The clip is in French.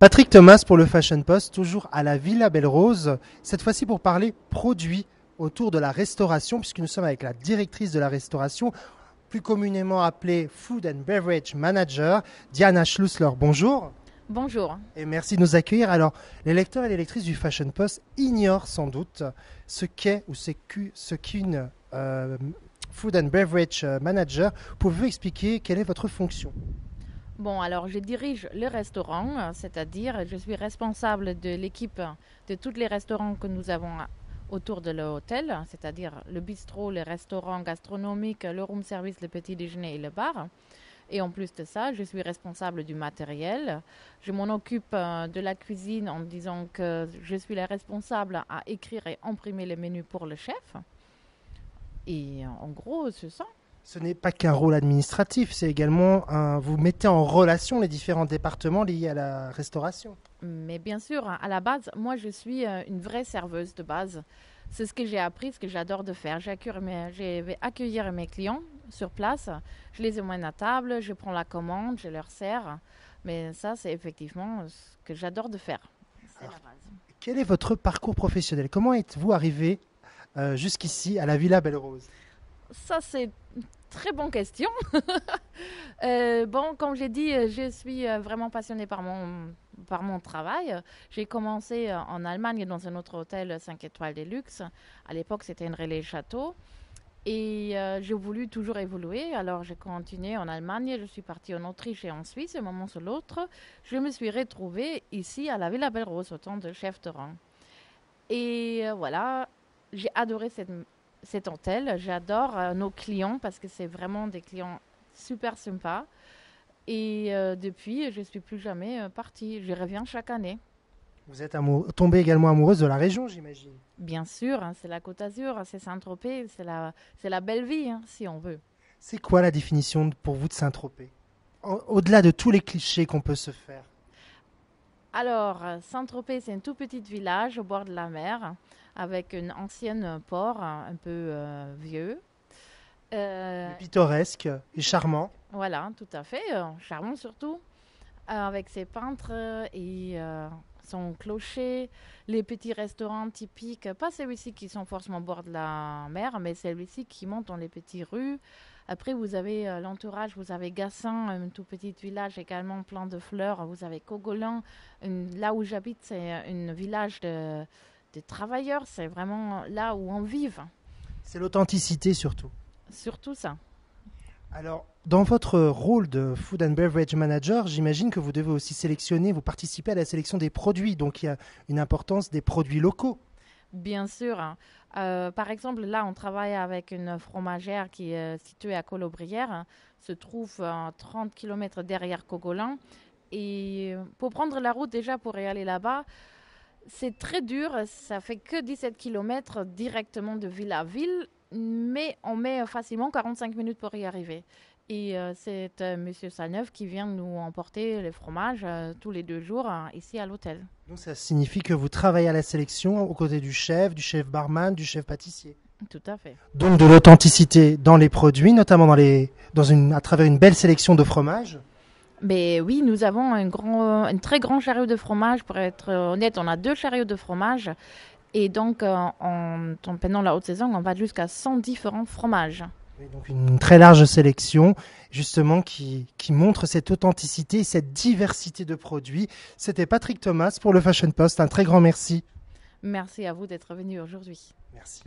Patrick Thomas pour le Fashion Post, toujours à la Villa Belle-Rose, cette fois-ci pour parler produits autour de la restauration, puisque nous sommes avec la directrice de la restauration, plus communément appelée Food and Beverage Manager, Diana Schlussler. Bonjour. Bonjour. Et merci de nous accueillir. Alors, les lecteurs et les lectrices du Fashion Post ignorent sans doute ce qu'est ou ce qu'une Food and Beverage Manager. Pouvez-vous expliquer quelle est votre fonction ? Bon, alors je dirige le restaurant, c'est-à-dire je suis responsable de l'équipe de tous les restaurants que nous avons autour de l'hôtel, c'est-à-dire le bistrot, le restaurant gastronomique, le room service, le petit déjeuner et le bar. Et en plus de ça, je suis responsable du matériel. Je m'en occupe de la cuisine en disant que je suis la responsable à écrire et imprimer les menus pour le chef. Et en gros, c'est ça. Ce n'est pas qu'un rôle administratif, c'est également vous mettez en relation les différents départements liés à la restauration. Mais bien sûr, à la base, moi je suis une vraie serveuse de base. C'est ce que j'ai appris, ce que j'adore de faire. Je vais accueillir mes clients sur place, je les emmène à table, je prends la commande, je leur sers. Mais ça, c'est effectivement ce que j'adore de faire. C'est la base. Quel est votre parcours professionnel ? Comment êtes-vous arrivé jusqu'ici à la Villa Belle-Rose ? Ça, c'est une très bonne question. Comme j'ai dit, je suis vraiment passionnée par mon travail. J'ai commencé en Allemagne dans un autre hôtel 5 étoiles de luxe. À l'époque, c'était une relais château. Et j'ai voulu toujours évoluer. Alors, j'ai continué en Allemagne. Je suis partie en Autriche et en Suisse. Un moment sur l'autre, je me suis retrouvée ici à la Villa Belle-Rose, en tant que chef de rang. Et voilà, j'ai adoré cet hôtel. J'adore nos clients parce que c'est vraiment des clients super sympas. Et depuis, je ne suis plus jamais partie. Je reviens chaque année. Vous êtes tombée également amoureuse de la région, j'imagine. Bien sûr, hein, c'est la Côte d'Azur, c'est Saint-Tropez, c'est la belle vie, hein, si on veut. C'est quoi la définition pour vous de Saint-Tropez ? Au-delà de tous les clichés qu'on peut se faire. Alors, Saint-Tropez, c'est un tout petit village au bord de la mer, avec une ancienne port un peu vieux. Pittoresque et charmant. Voilà, tout à fait, charmant surtout, avec ses peintres et son clocher, les petits restaurants typiques, pas celui-ci qui sont forcément au bord de la mer, mais celui-ci qui monte dans les petites rues. Après, vous avez l'entourage, vous avez Gassin, un tout petit village également plein de fleurs. Vous avez Cogolin, là où j'habite, c'est un village de travailleurs. C'est vraiment là où on vit. C'est l'authenticité surtout. Surtout ça. Alors, dans votre rôle de Food and Beverage Manager, j'imagine que vous devez aussi sélectionner, vous participez à la sélection des produits. Donc, il y a une importance des produits locaux. Bien sûr. Par exemple, là, on travaille avec une fromagère qui est située à Colobrières, se trouve à 30 km derrière Cogolin. Et pour prendre la route déjà pour y aller là-bas, c'est très dur. Ça fait que 17 km directement de ville à ville, mais on met facilement 45 minutes pour y arriver. Et c'est Monsieur Salneuf qui vient nous emporter les fromages tous les 2 jours ici à l'hôtel. Donc ça signifie que vous travaillez à la sélection aux côtés du chef barman, du chef pâtissier. Tout à fait. Donc de l'authenticité dans les produits, notamment à travers une belle sélection de fromages. Mais oui, nous avons un très grand chariot de fromage. Pour être honnête, on a 2 chariots de fromage. Et donc, pendant la haute saison, on va jusqu'à 100 différents fromages. Oui, donc une très large sélection, justement, qui montre cette authenticité et cette diversité de produits. C'était Patrick Thomas pour le Fashion Post. Un très grand merci. Merci à vous d'être venu aujourd'hui. Merci.